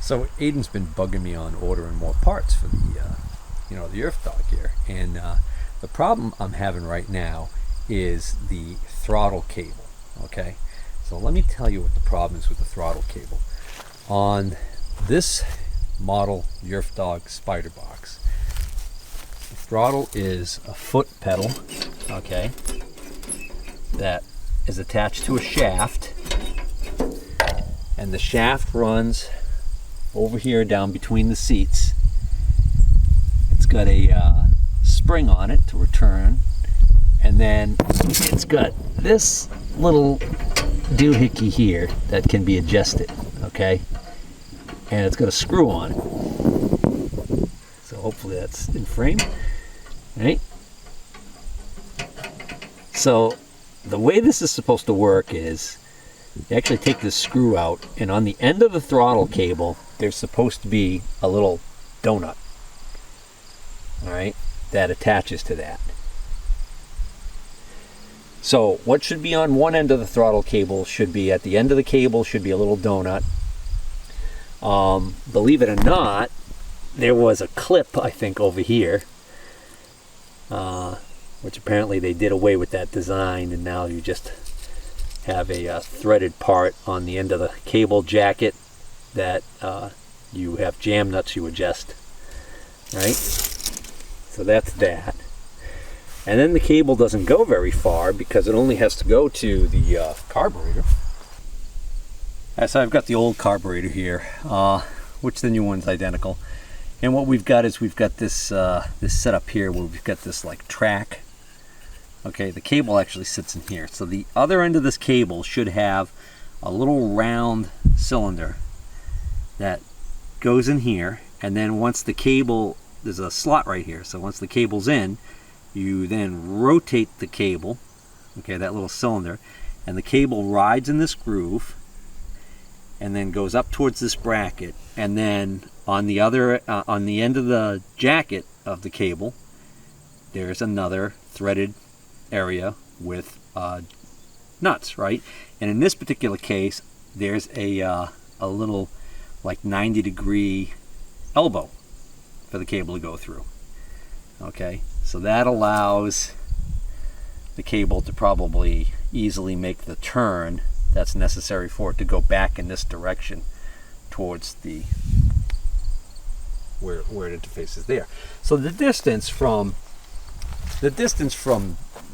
So Aiden's been bugging me on ordering more parts for the, the Yerf dog here, and the problem I'm having right now is the throttle cable. Okay, so let me tell you what the problem is with the throttle cable on this model Yerf dog Spiderbox. The throttle is a foot pedal, okay, that is attached to a shaft, and the shaft runs over here down between the seats. It's got a spring on it to return, and then it's got this little doohickey here that can be adjusted, okay, and it's got a screw on it, so hopefully that's in frame, right? So the way this is supposed to work is you actually take this screw out, and on the end of the throttle cable there's supposed to be a little donut, all right, that attaches to that. So what should be on one end of the throttle cable should be at the end of the cable should be a little donut. Believe it or not, there was a clip, I think, over here, which apparently they did away with that design, and now you just have a threaded part on the end of the cable jacket that you have jam nuts you adjust, right? So that's that. And then the cable doesn't go very far because it only has to go to the carburetor. So I've got the old carburetor here, which the new one's identical. And what we've got is we've got this this setup here where we've got this like track. Okay, the cable actually sits in here. So the other end of this cable should have a little round cylinder that goes in here, and then once the cable, there's a slot right here, so once the cable's in, you then rotate the cable, okay, that little cylinder, and the cable rides in this groove and then goes up towards this bracket, and then on the other on the end of the jacket of the cable there's another threaded area with nuts, right? And in this particular case there's a little like 90-degree elbow for the cable to go through. Okay, so that allows the cable to probably easily make the turn that's necessary for it to go back in this direction towards the where it interfaces there. So the distance from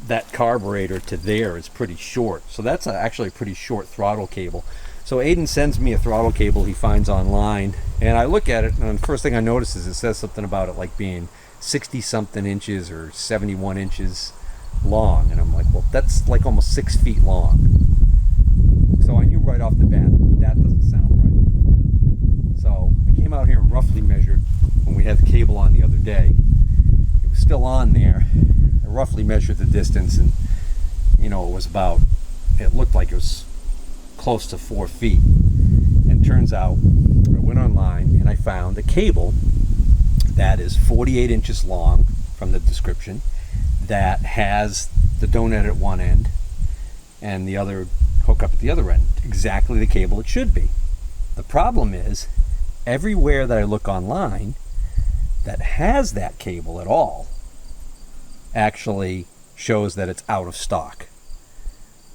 that carburetor to there is pretty short. So that's actually a pretty short throttle cable. So Aiden sends me a throttle cable he finds online, and I look at it, and the first thing I notice is it says something about it like being 60 something inches or 71 inches long, and I'm like, well, that's like almost 6 feet long. So I knew right off the bat that doesn't sound right. So I came out here and roughly measured when we had the cable on the other day. It was still on there. I roughly measured the distance, and it looked like it was close to 4 feet. And turns out I went online and I found a cable that is 48 inches long from the description, that has the donut at one end and the other hook up at the other end, exactly the cable it should be. The problem is everywhere that I look online that has that cable at all actually shows that it's out of stock,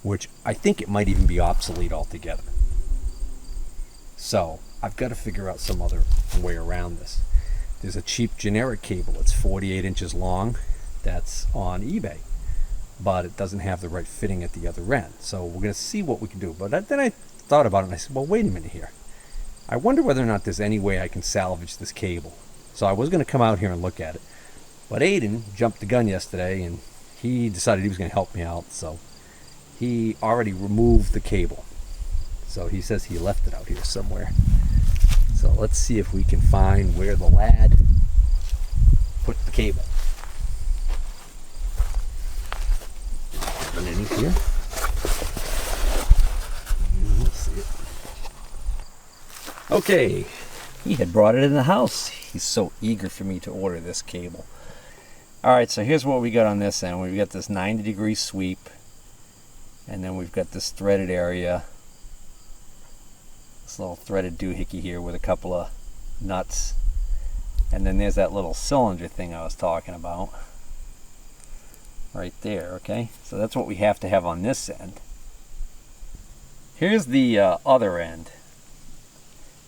which I think it might even be obsolete altogether. So I've got to figure out some other way around this. There's a cheap generic cable that's 48 inches long that's on eBay, but it doesn't have the right fitting at the other end. So we're going to see what we can do. But then I thought about it and I said, well, wait a minute here. I wonder whether or not there's any way I can salvage this cable. So I was going to come out here and look at it, but Aiden jumped the gun yesterday and he decided he was going to help me out. So he already removed the cable. So he says he left it out here somewhere. So let's see if we can find where the lad put the cable. Underneath here. Let's see it. Okay, he had brought it in the house. He's so eager for me to order this cable. Alright, so here's what we got on this end. We've got this 90-degree sweep, and then we've got this threaded area This little threaded doohickey here with a couple of nuts. And then there's that little cylinder thing I was talking about. Right there, okay? So that's what we have to have on this end. Here's the other end.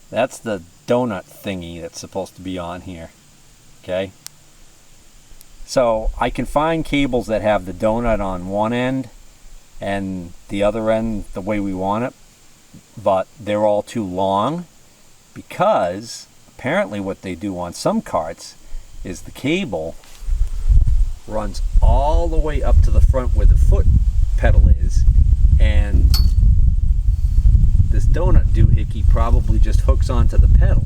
That's the donut thingy that's supposed to be on here, okay? So I can find cables that have the donut on one end and the other end the way we want it, but they're all too long, because apparently what they do on some carts is the cable runs all the way up to the front where the foot pedal is, and this donut doohickey probably just hooks onto the pedal,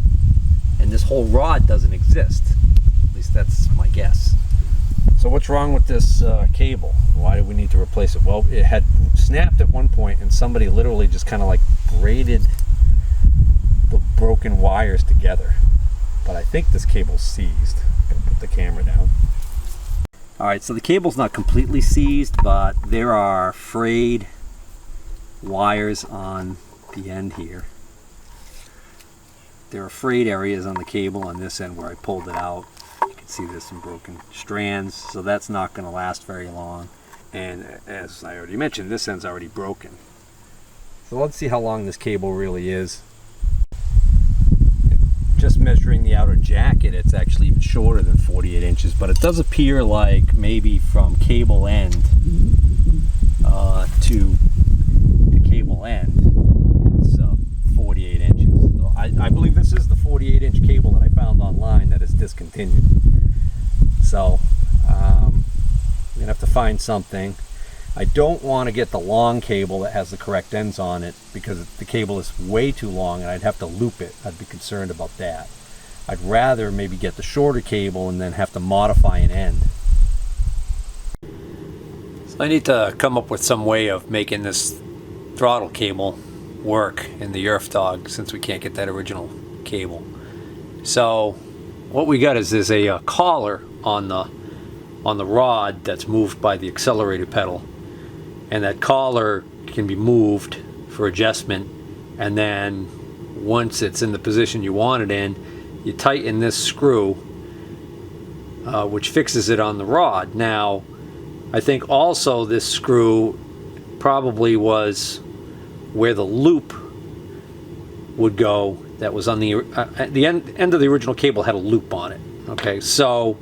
and this whole rod doesn't exist. At least that's my guess. So what's wrong with this cable? Why do we need to replace it? Well, it had snapped at one point, and somebody literally just kind of like braided the broken wires together. But I think this cable's seized. I'm gonna put the camera down. Alright, so the cable's not completely seized, but there are frayed wires on the end here. There are frayed areas on the cable on this end where I pulled it out. You can see there's some broken strands, so that's not going to last very long. And as I already mentioned, this end's already broken. So let's see how long this cable really is. Just measuring the outer jacket, it's actually even shorter than 48 inches, but it does appear like maybe from cable end to cable end is 48 inches. So I believe this is the 48-inch cable that I found online that is discontinued. So I'm gonna have to find something. I don't want to get the long cable that has the correct ends on it, because the cable is way too long and I'd have to loop it. I'd be concerned about that. I'd rather maybe get the shorter cable and then have to modify an end. So I need to come up with some way of making this throttle cable work in the Yerf dog, since we can't get that original cable. So what we got is there's a collar on the rod that's moved by the accelerator pedal, and that collar can be moved for adjustment, and then once it's in the position you want it in, you tighten this screw, which fixes it on the rod. Now I think also this screw probably was where the loop would go that was on the end of the original cable had a loop on it. Okay, so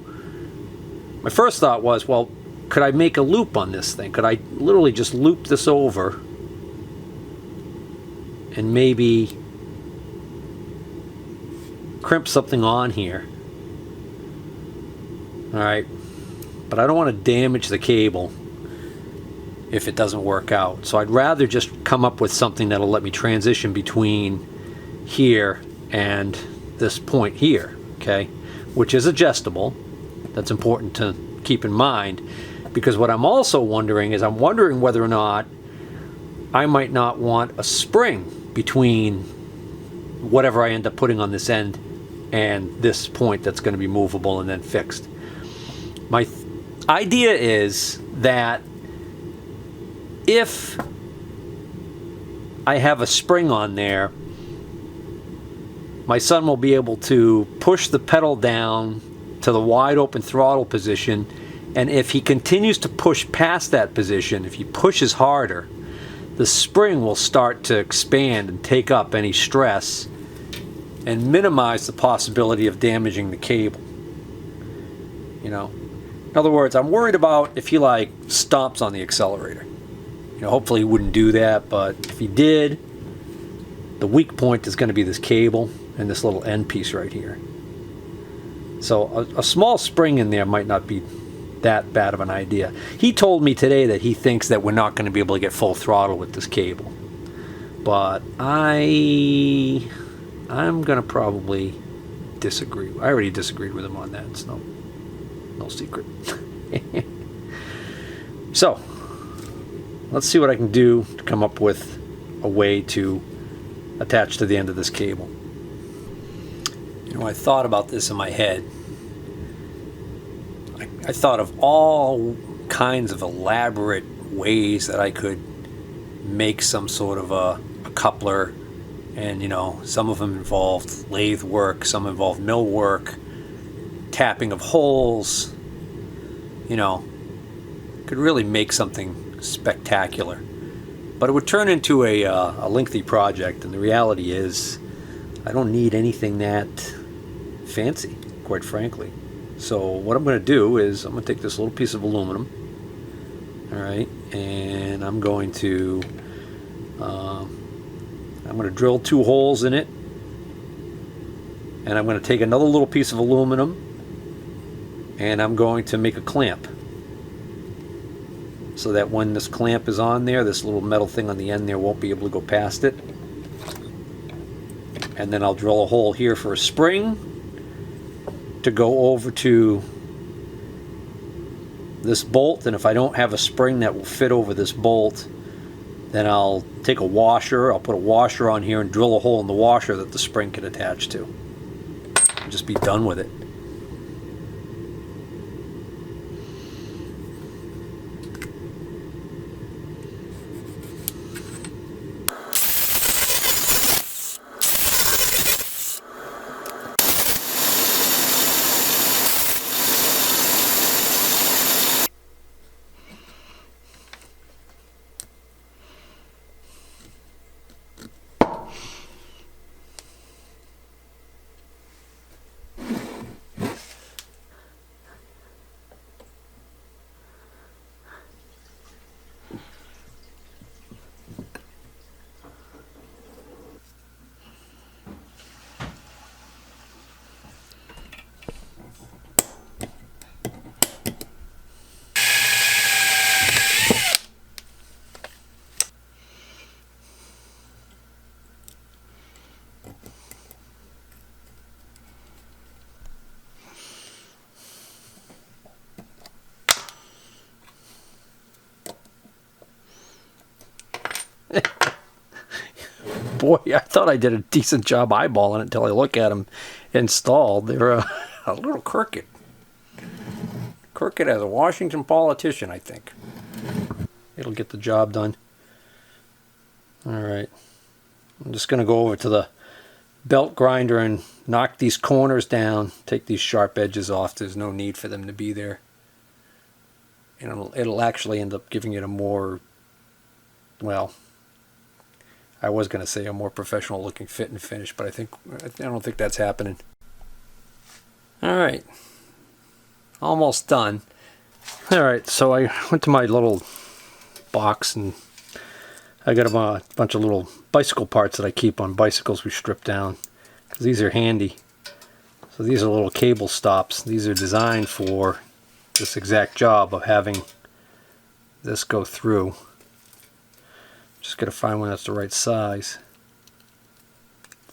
my first thought was, well, could I make a loop on this thing? Could I literally just loop this over and maybe crimp something on here? Alright, but I don't want to damage the cable if it doesn't work out. So I'd rather just come up with something that'll let me transition between here and this point here, okay, which is adjustable. That's important to keep in mind, because what I'm also wondering is, I'm wondering whether or not I might not want a spring between whatever I end up putting on this end and this point that's going to be movable and then fixed. My idea is that if I have a spring on there, my son will be able to push the pedal down to the wide open throttle position, and if he continues to push past that position, if he pushes harder, the spring will start to expand and take up any stress and minimize the possibility of damaging the cable. You know, in other words, I'm worried about if he like stomps on the accelerator. You know, hopefully he wouldn't do that, but if he did, the weak point is going to be this cable and this little end piece right here. So a small spring in there might not be that bad of an idea. He told me today that he thinks that we're not going to be able to get full throttle with this cable, but I'm going to probably disagree. I already disagreed with him on that. It's no secret. So let's see what I can do to come up with a way to attach to the end of this cable. You know, I thought about this in my head. I thought of all kinds of elaborate ways that I could make some sort of a coupler And you know, some of them involved lathe work, some involved mill work, tapping of holes. You know, could really make something spectacular. But it would turn into a lengthy project, and the reality is I don't need anything that fancy, quite frankly. So what I'm going to do is I'm going to take this little piece of aluminum, all right, and I'm going to drill 2 holes in it, and I'm going to take another little piece of aluminum, and I'm going to make a clamp, so that when this clamp is on there, this little metal thing on the end there won't be able to go past it. And then I'll drill a hole here for a spring to go over to this bolt, and if I don't have a spring that will fit over this bolt, then I'll take a washer, I'll put a washer on here and drill a hole in the washer that the spring can attach to. And just be done with it. Boy, I thought I did a decent job eyeballing it until I look at them installed. They're a little crooked. Crooked as a Washington politician, I think. It'll get the job done. Alright. I'm just going to go over to the belt grinder and knock these corners down. Take these sharp edges off. There's no need for them to be there. And it'll actually end up giving it a more, well, I was going to say a more professional looking fit and finish, but I don't think that's happening. Alright. Almost done. Alright, so I went to my little box and I got a bunch of little bicycle parts that I keep on bicycles we strip down, because these are handy. So these are little cable stops. These are designed for this exact job of having this go through. Just got to find one that's the right size.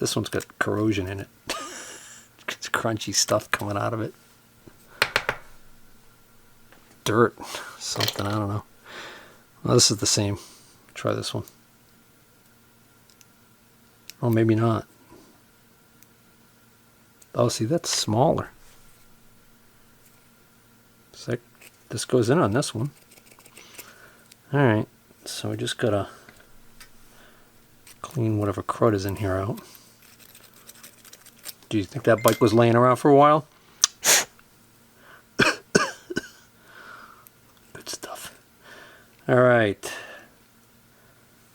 This one's got corrosion in it. It's crunchy stuff coming out of it. Dirt, something, I don't know. Well, this is the same. Try this one. Oh, maybe not. Oh, see, that's smaller. So this goes in on this one. Alright, so we just gotta clean whatever crud is in here out. Do you think that bike was laying around for a while? Good stuff. Alright.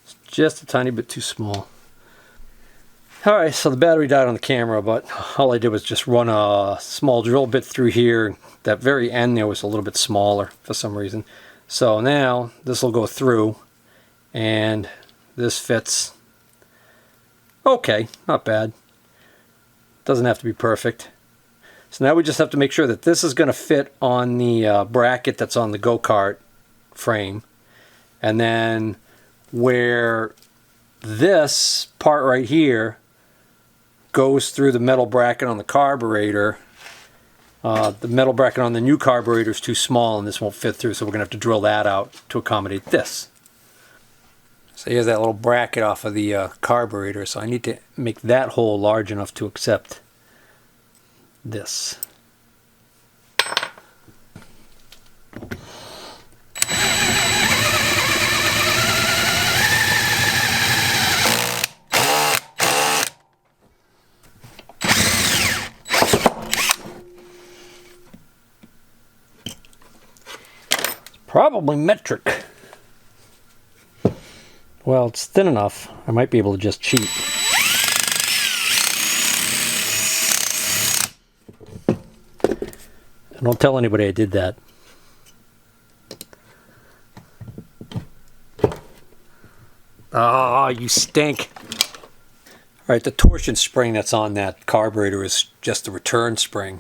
It's just a tiny bit too small. Alright, so the battery died on the camera, but all I did was just run a small drill bit through here. That very end there was a little bit smaller for some reason. So now this will go through, and this fits okay, not bad. Doesn't have to be perfect. So now we just have to make sure that this is going to fit on the bracket that's on the go-kart frame. And then where this part right here goes through the metal bracket on the carburetor, the metal bracket on the new carburetor is too small and this won't fit through, so we're going to have to drill that out to accommodate this. So here's that little bracket off of the carburetor, so I need to make that hole large enough to accept this. Probably metric. Well, it's thin enough. I might be able to just cheat. And don't tell anybody I did that. Ah, you stink. All right, the torsion spring that's on that carburetor is just a return spring.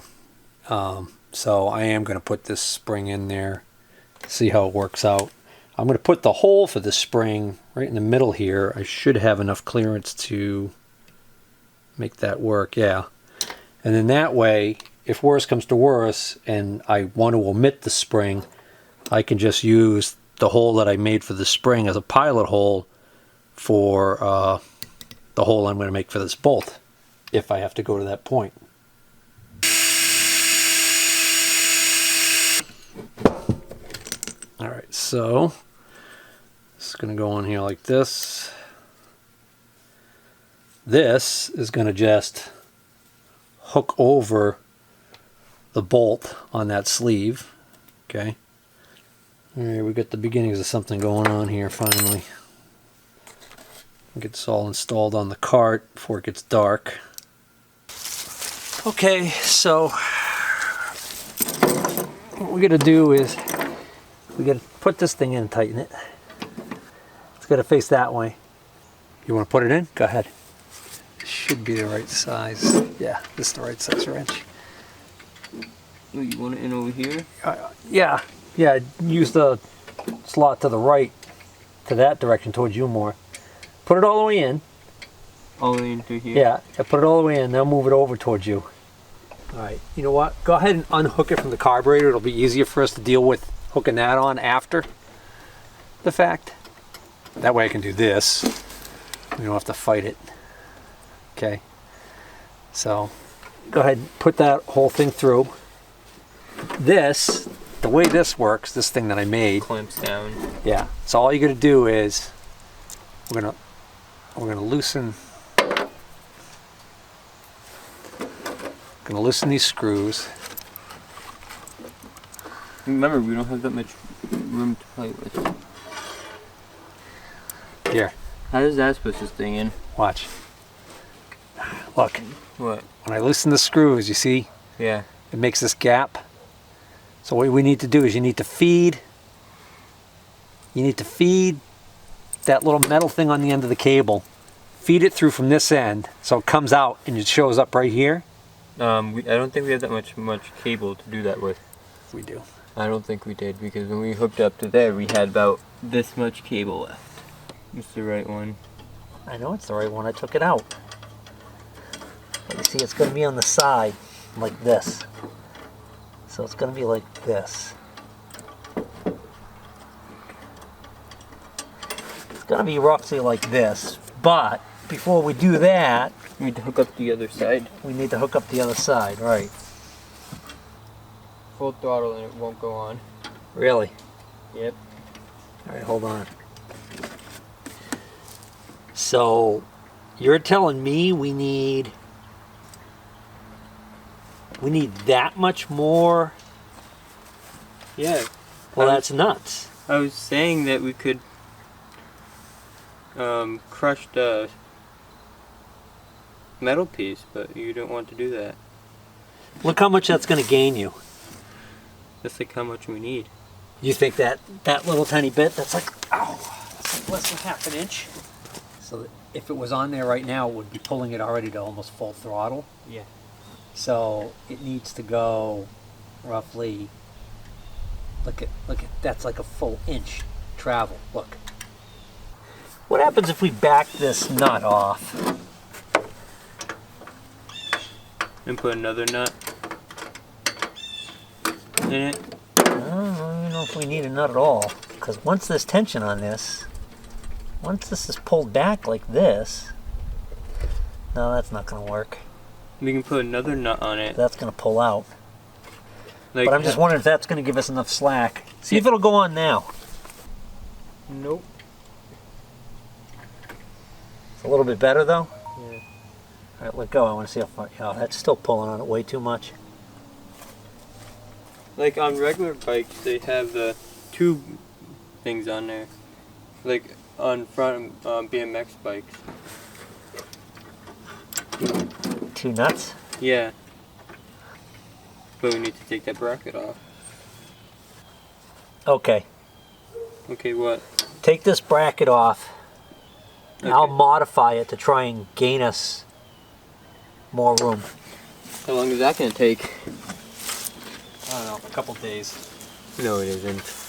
So I am going to put this spring in there, see how it works out. I'm going to put the hole for the spring right in the middle here. I should have enough clearance to make that work, yeah. And then that way, if worse comes to worse and I want to omit the spring, I can just use the hole that I made for the spring as a pilot hole for the hole I'm going to make for this bolt, if I have to go to that point. Alright, so it's going to go on here like this. This is going to just hook over the bolt on that sleeve. Okay. Alright, we got the beginnings of something going on here finally. Get this all installed on the cart before it gets dark. Okay, so what we're gonna do is we gotta put this thing in and tighten it. It's gotta face that way. You wanna put it in? Go ahead. It should be the right size. Yeah, this is the right size wrench. Oh, you want it in over here? Yeah, use the slot to the right, to that direction towards you more. Put it all the way in. All the way into here? Yeah, put it all the way in, then move it over towards you. Alright, you know what? Go ahead and unhook it from the carburetor. It'll be easier for us to deal with hooking that on after the fact. That way I can do this. We don't have to fight it. Okay. So, go ahead and put that whole thing through. This, the way this works, this thing that I made. Clamps down. Yeah. So all you gotta do is, we're gonna loosen these screws. Remember, we don't have that much room to play with. Here. How does that push this thing in? Watch. Look. What? When I loosen the screws, you see? Yeah. It makes this gap. So what we need to do is you need to feed that little metal thing on the end of the cable. Feed it through from this end so it comes out and it shows up right here. I don't think we have that much cable to do that with. We do. I don't think we did, because when we hooked up to there, we had about this much cable left. It's the right one. I know it's the right one. I took it out. But you see, it's going to be on the side like this. So it's going to be like this. It's going to be roughly like this. But before we do that, We need to hook up the other side. we need to hook up the other side, right? Full throttle and it won't go on. Really? Yep. All right, hold on. So you're telling me we need that much more? Yeah. Well, that's nuts. I was saying that we could crush the metal piece, but you don't want to do that. Look how much that's going to gain you. That's like how much we need. You think that little tiny bit, that's like, ow, that's like less than half an inch. So that if it was on there right now, it would be pulling it already to almost full throttle. Yeah. So it needs to go roughly, look at, that's like a full inch travel, look. What happens if we back this nut off? And put another nut in it. I don't know if we need a nut at all, because once there's tension on this, once this is pulled back like this, no, that's not going to work. We can put another nut on it. That's going to pull out. Like But I'm just wondering if that's going to give us enough slack. See if it'll go on now. Nope. It's a little bit better though. Yeah. All right, let go. I want to see how far. Oh, that's still pulling on it way too much. Like on regular bikes, they have the two things on there, like on front BMX bikes. 2 nuts? Yeah. But we need to take that bracket off. Okay. Okay, what? Take this bracket off. Okay. I'll modify it to try and gain us more room. How long is that gonna take? I don't know, a couple days. No, it isn't.